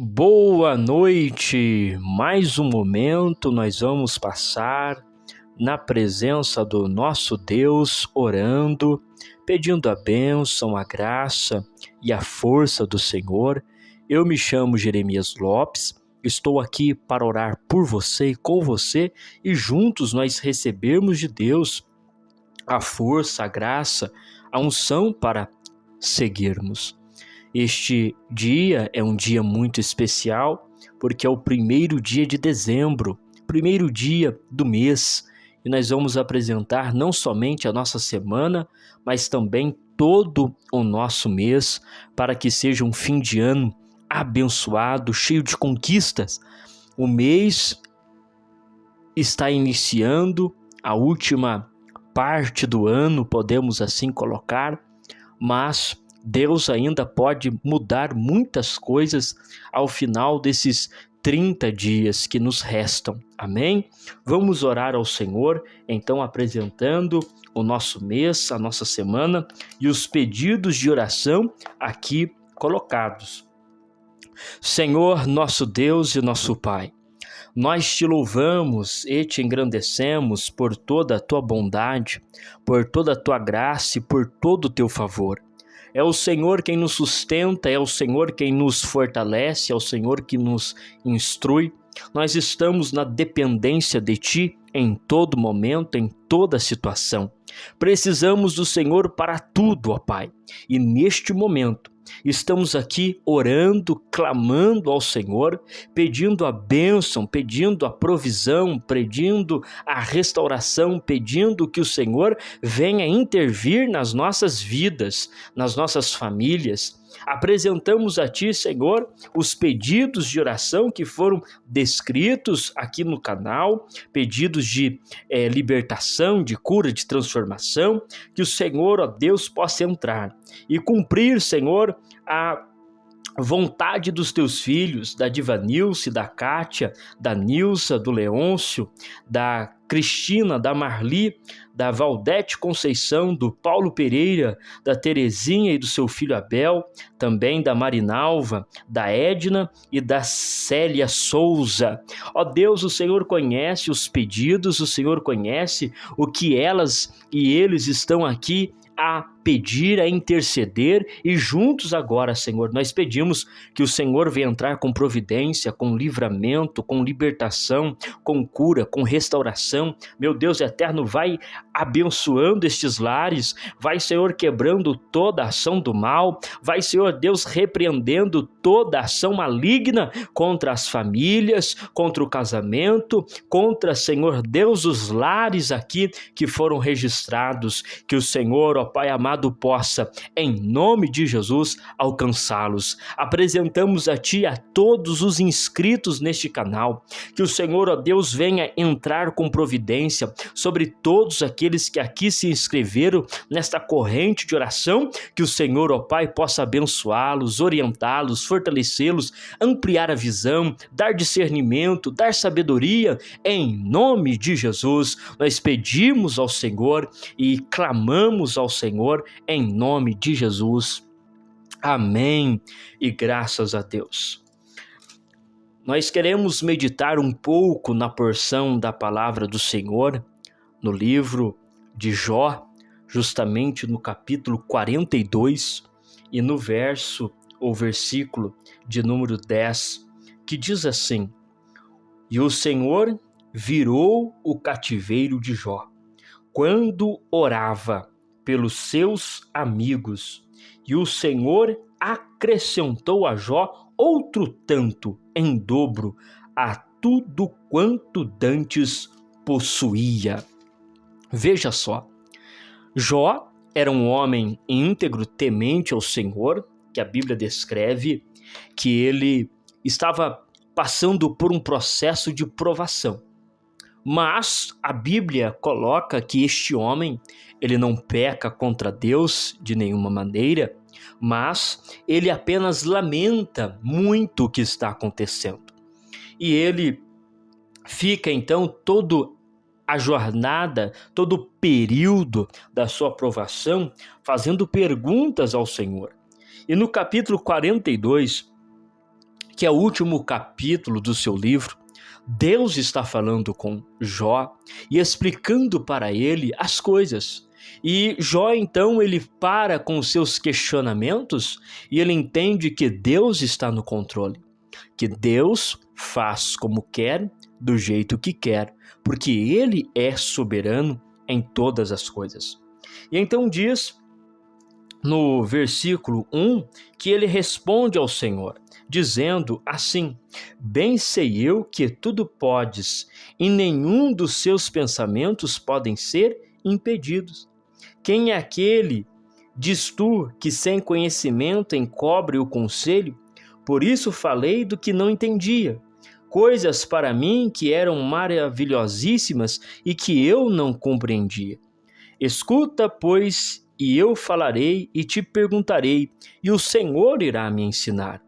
Boa noite! Mais um momento nós vamos passar na presença do nosso Deus, orando, pedindo a bênção, a graça e a força do Senhor. Eu me chamo Jeremias Lopes, estou aqui para orar por você e com você, e juntos nós recebermos de Deus a força, a graça, a unção para seguirmos. Este dia é um dia muito especial, porque é o primeiro dia de dezembro, primeiro dia do mês, e nós vamos apresentar não somente a nossa semana, mas também todo o nosso mês, para que seja um fim de ano abençoado, cheio de conquistas. O mês está iniciando, a última parte do ano, podemos assim colocar, mas Deus ainda pode mudar muitas coisas ao final desses 30 dias que nos restam. Amém? Vamos orar ao Senhor, então apresentando o nosso mês, a nossa semana e os pedidos de oração aqui colocados. Senhor, nosso Deus e nosso Pai, nós te louvamos e te engrandecemos por toda a tua bondade, por toda a tua graça e por todo o teu favor. É o Senhor quem nos sustenta, é o Senhor quem nos fortalece, é o Senhor que nos instrui. Nós estamos na dependência de Ti em todo momento, em toda situação. Precisamos do Senhor para tudo, ó Pai. E neste momento, estamos aqui orando, clamando ao Senhor, pedindo a bênção, pedindo a provisão, pedindo a restauração, pedindo que o Senhor venha intervir nas nossas vidas, nas nossas famílias. Apresentamos a Ti, Senhor, os pedidos de oração que foram descritos aqui no canal, pedidos de libertação, de cura, de transformação, que o Senhor, ó Deus, possa entrar e cumprir, Senhor, a vontade dos teus filhos, da Divanilce, da Kátia, da Nilsa, do Leôncio, da Cristina, da Marli, da Valdete Conceição, do Paulo Pereira, da Terezinha e do seu filho Abel, também da Marinalva, da Edna e da Célia Souza. Ó Deus, o Senhor conhece os pedidos, o Senhor conhece o que elas e eles estão aqui a pedir, a interceder, e juntos agora, Senhor, nós pedimos que o Senhor venha entrar com providência, com livramento, com libertação, com cura, com restauração. Meu Deus eterno, vai abençoando estes lares, vai, Senhor, quebrando toda ação do mal, vai, Senhor Deus, repreendendo toda ação maligna contra as famílias, contra o casamento, contra, Senhor Deus, os lares aqui que foram registrados, que o Senhor, ó Pai amado, possa, em nome de Jesus, alcançá-los. Apresentamos a Ti a todos os inscritos neste canal, que o Senhor, ó Deus, venha entrar com providência sobre todos aqueles que aqui se inscreveram nesta corrente de oração, que o Senhor, ó Pai, possa abençoá-los, orientá-los, fortalecê-los, ampliar a visão, dar discernimento, dar sabedoria, em nome de Jesus. Nós pedimos ao Senhor e clamamos ao Senhor em nome de Jesus. Amém e graças a Deus. Nós queremos meditar um pouco na porção da palavra do Senhor no livro de Jó, justamente no capítulo 42 e no versículo de número 10, que diz assim: E o Senhor virou o cativeiro de Jó, quando orava pelos seus amigos, e o Senhor acrescentou a Jó outro tanto em dobro a tudo quanto dantes possuía. Veja só, Jó era um homem íntegro, temente ao Senhor, que a Bíblia descreve que ele estava passando por um processo de provação. Mas a Bíblia coloca que este homem, ele não peca contra Deus de nenhuma maneira, mas ele apenas lamenta muito o que está acontecendo. E ele fica então toda a jornada, todo o período da sua provação, fazendo perguntas ao Senhor. E no capítulo 42, que é o último capítulo do seu livro, Deus está falando com Jó e explicando para ele as coisas. E Jó, então, ele para com os seus questionamentos e ele entende que Deus está no controle, que Deus faz como quer, do jeito que quer, porque Ele é soberano em todas as coisas. E então diz no versículo 1 que ele responde ao Senhor, dizendo assim: bem sei eu que tudo podes, e nenhum dos seus pensamentos podem ser impedidos. Quem é aquele, diz tu, que sem conhecimento encobre o conselho? Por isso falei do que não entendia, coisas para mim que eram maravilhosíssimas e que eu não compreendia. Escuta, pois, e eu falarei e te perguntarei, e o Senhor irá me ensinar.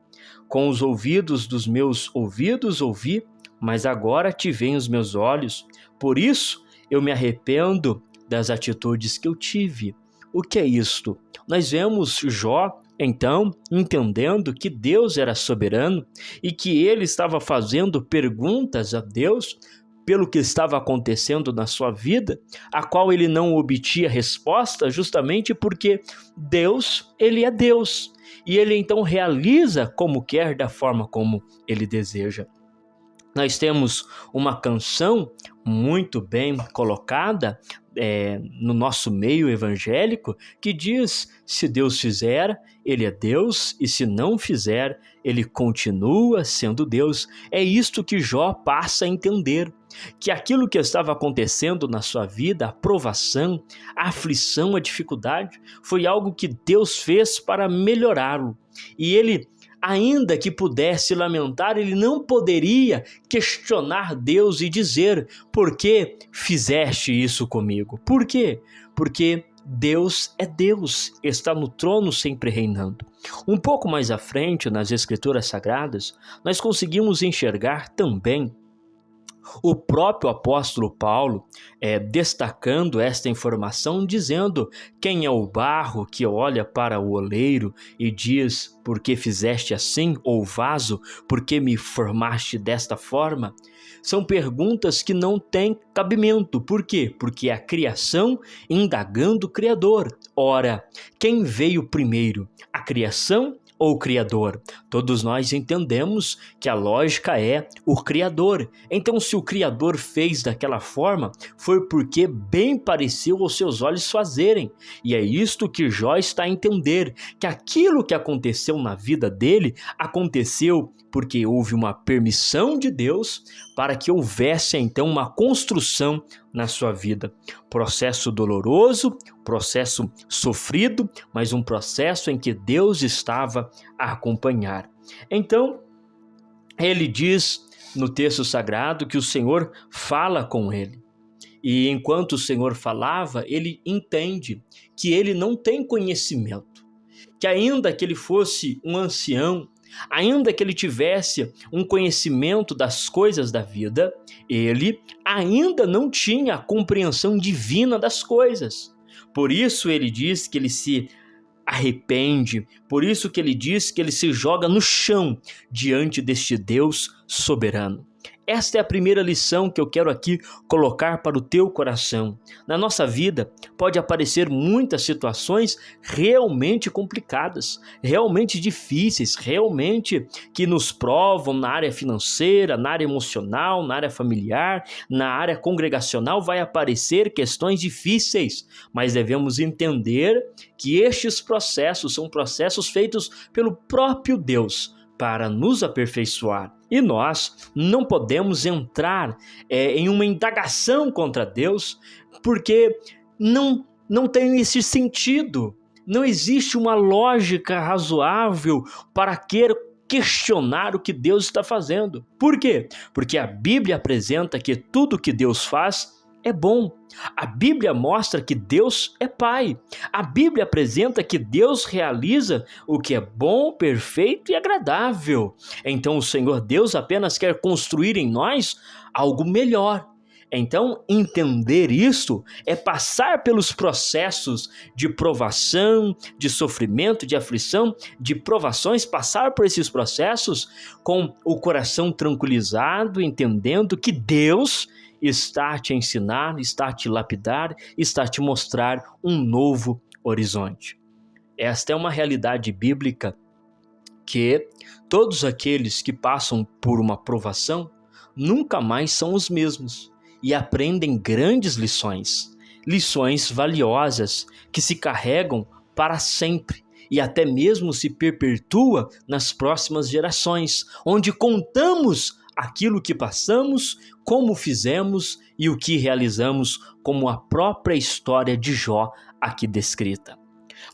Com os ouvidos dos meus ouvidos ouvi, mas agora te veem os meus olhos. Por isso eu me arrependo das atitudes que eu tive. O que é isto? Nós vemos Jó, então, entendendo que Deus era soberano e que ele estava fazendo perguntas a Deus pelo que estava acontecendo na sua vida, a qual ele não obtinha resposta, justamente porque Deus, ele é Deus, e ele então realiza como quer, da forma como ele deseja. Nós temos uma canção muito bem colocada no nosso meio evangélico que diz: se Deus fizer, Ele é Deus, e se não fizer, Ele continua sendo Deus. É isto que Jó passa a entender, que aquilo que estava acontecendo na sua vida, a provação, a aflição, a dificuldade, foi algo que Deus fez para melhorá-lo. E ele, ainda que pudesse lamentar, ele não poderia questionar Deus e dizer: por que fizeste isso comigo? Por quê? Porque Deus é Deus, está no trono sempre reinando. Um pouco mais à frente, nas Escrituras Sagradas, nós conseguimos enxergar também o próprio apóstolo Paulo destacando esta informação, dizendo: quem é o barro que olha para o oleiro e diz: por que fizeste assim? Ou vaso, por que me formaste desta forma? São perguntas que não têm cabimento. Por quê? Porque é a criação indagando o Criador. Ora, quem veio primeiro, a criação ou o Criador? Todos nós entendemos que a lógica é o Criador. Então, se o Criador fez daquela forma, foi porque bem pareceu aos seus olhos fazerem. E é isto que Jó está a entender, que aquilo que aconteceu na vida dele, aconteceu porque houve uma permissão de Deus para que houvesse então uma construção na sua vida. Processo doloroso, processo sofrido, mas um processo em que Deus estava a acompanhar. Então, ele diz no texto sagrado que o Senhor fala com ele. E enquanto o Senhor falava, ele entende que ele não tem conhecimento, que ainda que ele fosse um ancião, ainda que ele tivesse um conhecimento das coisas da vida, ele ainda não tinha a compreensão divina das coisas. Por isso ele diz que ele se arrepende, por isso que ele diz que ele se joga no chão diante deste Deus soberano. Esta é a primeira lição que eu quero aqui colocar para o teu coração. Na nossa vida pode aparecer muitas situações realmente complicadas, realmente difíceis, realmente que nos provam na área financeira, na área emocional, na área familiar, na área congregacional. Vai aparecer questões difíceis, mas devemos entender que estes processos são processos feitos pelo próprio Deus para nos aperfeiçoar. E nós não podemos entrar em uma indagação contra Deus, porque não tem esse sentido. Não existe uma lógica razoável para questionar o que Deus está fazendo. Por quê? Porque a Bíblia apresenta que tudo que Deus faz é bom. A Bíblia mostra que Deus é Pai. A Bíblia apresenta que Deus realiza o que é bom, perfeito e agradável. Então o Senhor Deus apenas quer construir em nós algo melhor. Então, entender isso é passar pelos processos de provação, de sofrimento, de aflição, de provações, passar por esses processos com o coração tranquilizado, entendendo que Deus está a te ensinar, está a te lapidar, está a te mostrar um novo horizonte. Esta é uma realidade bíblica que todos aqueles que passam por uma provação nunca mais são os mesmos e aprendem grandes lições, lições valiosas que se carregam para sempre e até mesmo se perpetua nas próximas gerações, onde contamos aquilo que passamos, como fizemos e o que realizamos, como a própria história de Jó aqui descrita.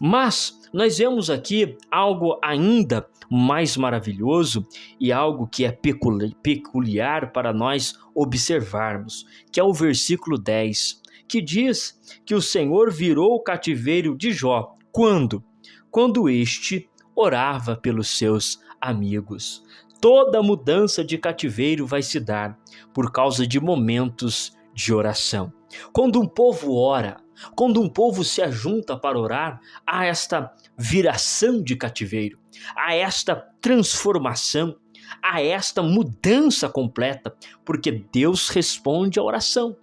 Mas nós vemos aqui algo ainda mais maravilhoso e algo que é peculiar para nós observarmos, que é o versículo 10, que diz que o Senhor virou o cativeiro de Jó. Quando? Quando este orava pelos seus amigos. Toda mudança de cativeiro vai se dar por causa de momentos de oração. Quando um povo ora, quando um povo se ajunta para orar, há esta viração de cativeiro, há esta transformação, há esta mudança completa, porque Deus responde à oração.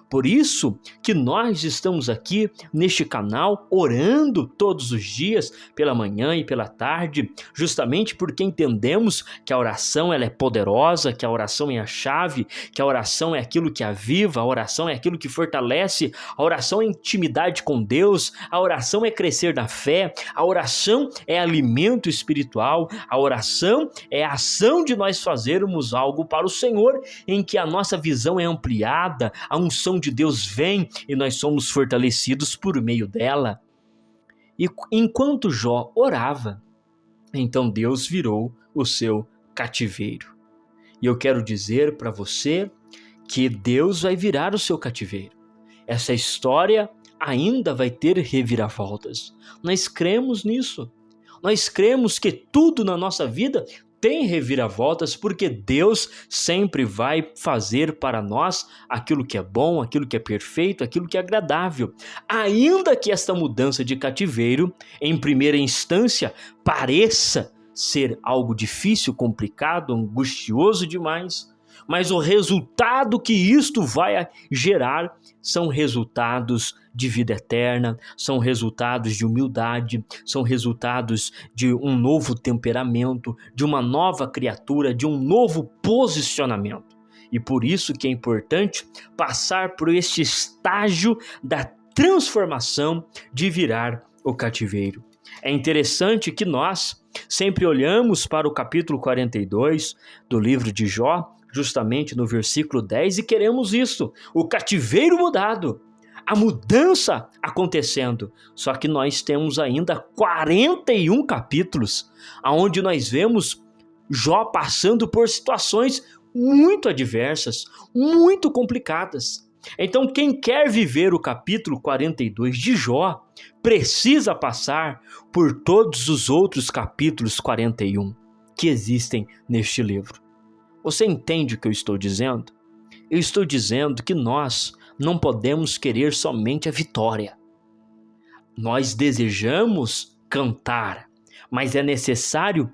Por isso que nós estamos aqui neste canal orando todos os dias, pela manhã e pela tarde, justamente porque entendemos que a oração ela é poderosa, que a oração é a chave, que a oração é aquilo que aviva, a oração é aquilo que fortalece, a oração é intimidade com Deus, a oração é crescer na fé, a oração é alimento espiritual, a oração é a ação de nós fazermos algo para o Senhor, em que a nossa visão é ampliada, a unção de Deus vem e nós somos fortalecidos por meio dela. E enquanto Jó orava, então Deus virou o seu cativeiro. E eu quero dizer para você que Deus vai virar o seu cativeiro. Essa história ainda vai ter reviravoltas. Nós cremos nisso. Nós cremos que tudo na nossa vida tem reviravoltas, porque Deus sempre vai fazer para nós aquilo que é bom, aquilo que é perfeito, aquilo que é agradável. Ainda que esta mudança de cativeiro, em primeira instância, pareça ser algo difícil, complicado, angustioso demais, mas o resultado que isto vai gerar são resultados de vida eterna, são resultados de humildade, são resultados de um novo temperamento, de uma nova criatura, de um novo posicionamento. E por isso que é importante passar por este estágio da transformação de virar o cativeiro. É interessante que nós sempre olhamos para o capítulo 42 do livro de Jó, justamente no versículo 10, e queremos isso, o cativeiro mudado, a mudança acontecendo. Só que nós temos ainda 41 capítulos, onde nós vemos Jó passando por situações muito adversas, muito complicadas. Então, quem quer viver o capítulo 42 de Jó, precisa passar por todos os outros capítulos 41 que existem neste livro. Você entende o que eu estou dizendo? Eu estou dizendo que nós não podemos querer somente a vitória. Nós desejamos cantar, mas é necessário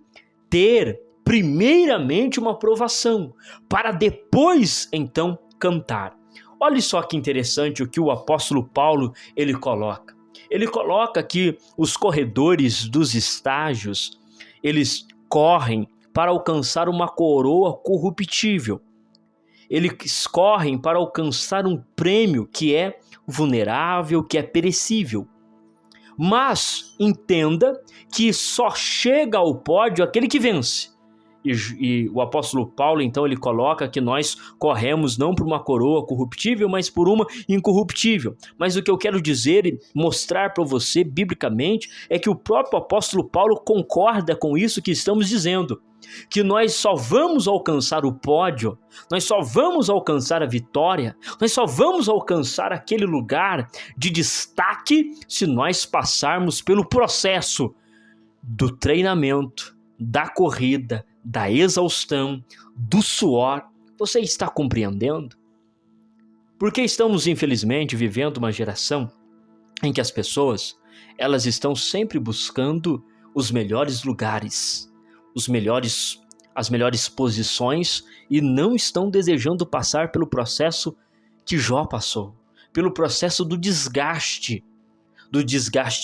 ter primeiramente uma provação, para depois então cantar. Olha só que interessante o que o apóstolo Paulo ele coloca. Ele coloca que os corredores dos estágios, eles correm para alcançar uma coroa corruptível. Eles correm para alcançar um prêmio que é vulnerável, que é perecível. Mas entenda que só chega ao pódio aquele que vence. E o apóstolo Paulo, então, ele coloca que nós corremos não por uma coroa corruptível, mas por uma incorruptível. Mas o que eu quero dizer e mostrar para você, biblicamente, é que o próprio apóstolo Paulo concorda com isso que estamos dizendo, que nós só vamos alcançar o pódio, nós só vamos alcançar a vitória, nós só vamos alcançar aquele lugar de destaque se nós passarmos pelo processo do treinamento, da corrida, da exaustão, do suor. Você está compreendendo? Porque estamos, infelizmente, vivendo uma geração em que as pessoas, elas estão sempre buscando os melhores lugares, as melhores posições e não estão desejando passar pelo processo que Jó passou, pelo processo do desgaste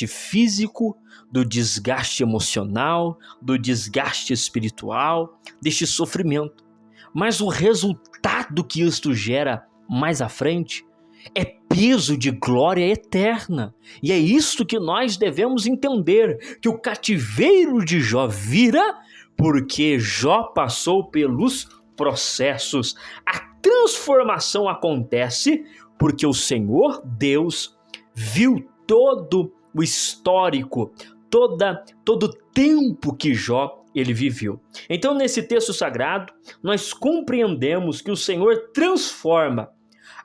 físico, do desgaste emocional, do desgaste espiritual, deste sofrimento. Mas o resultado que isto gera mais à frente é peso de glória eterna. E é isto que nós devemos entender, que o cativeiro de Jó vira porque Jó passou pelos processos. A transformação acontece porque o Senhor Deus viu todo o histórico, todo o tempo que Jó ele viveu. Então, nesse texto sagrado, nós compreendemos que o Senhor transforma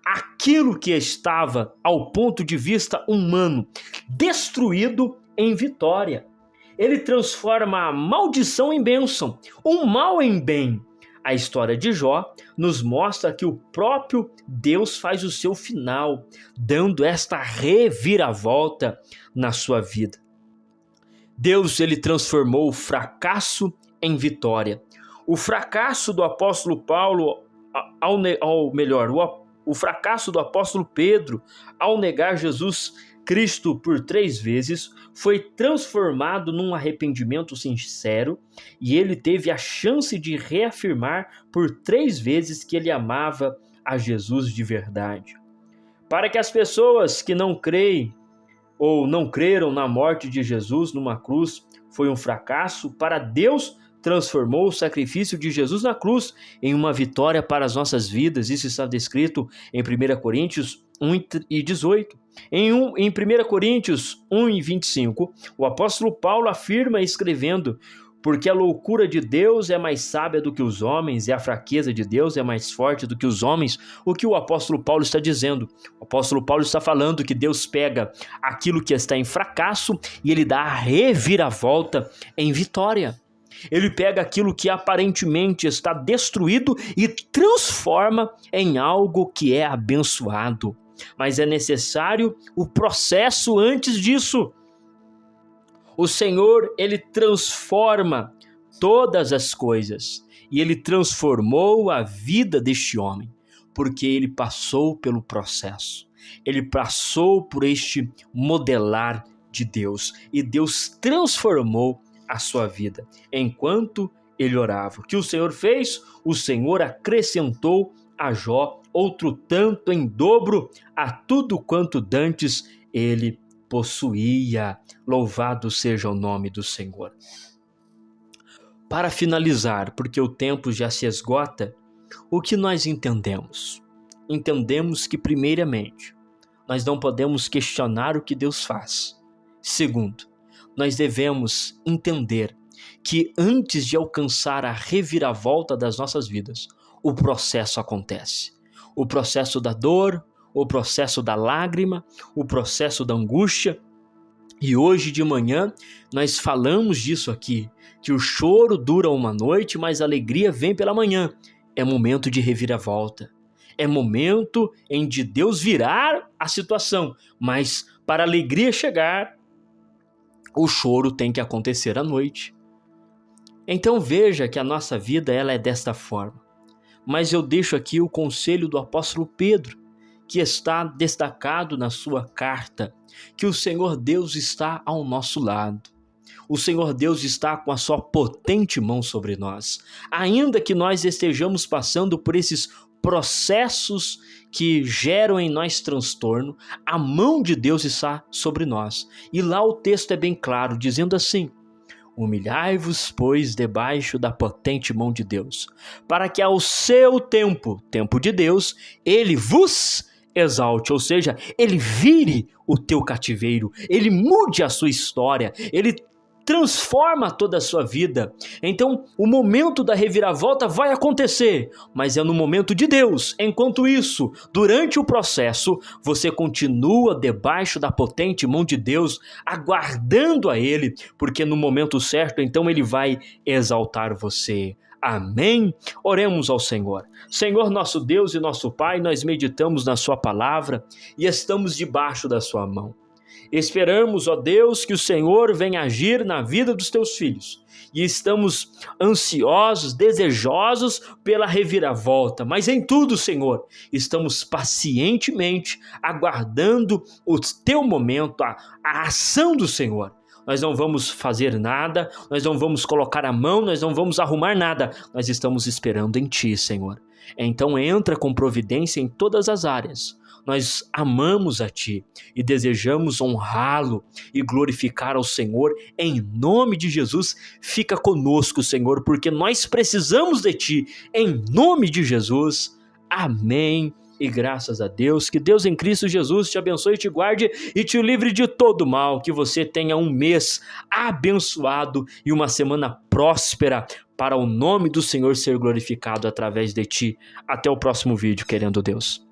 aquilo que estava, ao ponto de vista humano, destruído em vitória. Ele transforma a maldição em bênção, o mal em bem. A história de Jó nos mostra que o próprio Deus faz o seu final, dando esta reviravolta na sua vida. Deus ele transformou o fracasso em vitória. O fracasso do apóstolo Paulo, o fracasso do apóstolo Pedro ao negar Jesus Cristo por 3 vezes foi transformado num arrependimento sincero e ele teve a chance de reafirmar por 3 vezes que ele amava a Jesus de verdade. Para que as pessoas que não creem ou não creram na morte de Jesus numa cruz foi um fracasso, para Deus transformou o sacrifício de Jesus na cruz em uma vitória para as nossas vidas. Isso está descrito em 1 Coríntios 1:18. Em 1 Coríntios 1:25, o apóstolo Paulo afirma escrevendo: porque a loucura de Deus é mais sábia do que os homens e a fraqueza de Deus é mais forte do que os homens. O que o apóstolo Paulo está dizendo? O apóstolo Paulo está falando que Deus pega aquilo que está em fracasso e ele dá a reviravolta em vitória. Ele pega aquilo que aparentemente está destruído e transforma em algo que é abençoado. Mas é necessário o processo antes disso. O Senhor, ele transforma todas as coisas e ele transformou a vida deste homem, porque ele passou pelo processo. Ele passou por este modelar de Deus e Deus transformou a sua vida enquanto ele orava. O que o Senhor fez? O Senhor acrescentou a Jó outro tanto em dobro a tudo quanto dantes ele possuía. Louvado seja o nome do Senhor. Para finalizar, porque o tempo já se esgota, o que nós entendemos? Entendemos que, primeiramente, nós não podemos questionar o que Deus faz. Segundo, nós devemos entender que antes de alcançar a reviravolta das nossas vidas, o processo acontece. O processo da dor, o processo da lágrima, o processo da angústia. E hoje de manhã nós falamos disso aqui, que o choro dura uma noite, mas a alegria vem pela manhã. É momento de reviravolta. É momento em de Deus virar a situação, mas para a alegria chegar, o choro tem que acontecer à noite. Então veja que a nossa vida ela é desta forma. Mas eu deixo aqui o conselho do apóstolo Pedro, que está destacado na sua carta, que o Senhor Deus está ao nosso lado. O Senhor Deus está com a sua potente mão sobre nós. Ainda que nós estejamos passando por esses processos que geram em nós transtorno, a mão de Deus está sobre nós. E lá o texto é bem claro, dizendo assim: humilhai-vos, pois, debaixo da potente mão de Deus, para que ao seu tempo de Deus, ele vos exalte, ou seja, ele vire o teu cativeiro, ele mude a sua história, ele transforma toda a sua vida. Então, o momento da reviravolta vai acontecer, mas é no momento de Deus. Enquanto isso, durante o processo, você continua debaixo da potente mão de Deus, aguardando a Ele, porque no momento certo, então, Ele vai exaltar você. Amém? Oremos ao Senhor. Senhor nosso Deus e nosso Pai, nós meditamos na sua palavra e estamos debaixo da sua mão. Esperamos, ó Deus, que o Senhor venha agir na vida dos teus filhos. E estamos ansiosos, desejosos pela reviravolta. Mas em tudo, Senhor, estamos pacientemente aguardando o teu momento, a ação do Senhor. Nós não vamos fazer nada, nós não vamos colocar a mão, nós não vamos arrumar nada. Nós estamos esperando em Ti, Senhor. Então entra com providência em todas as áreas. Nós amamos a Ti e desejamos honrá-lo e glorificar ao Senhor em nome de Jesus. Fica conosco, Senhor, porque nós precisamos de Ti em nome de Jesus. Amém. E graças a Deus, que Deus em Cristo Jesus te abençoe, te guarde e te livre de todo mal, que você tenha um mês abençoado e uma semana próspera para o nome do Senhor ser glorificado através de ti. Até o próximo vídeo, querendo Deus.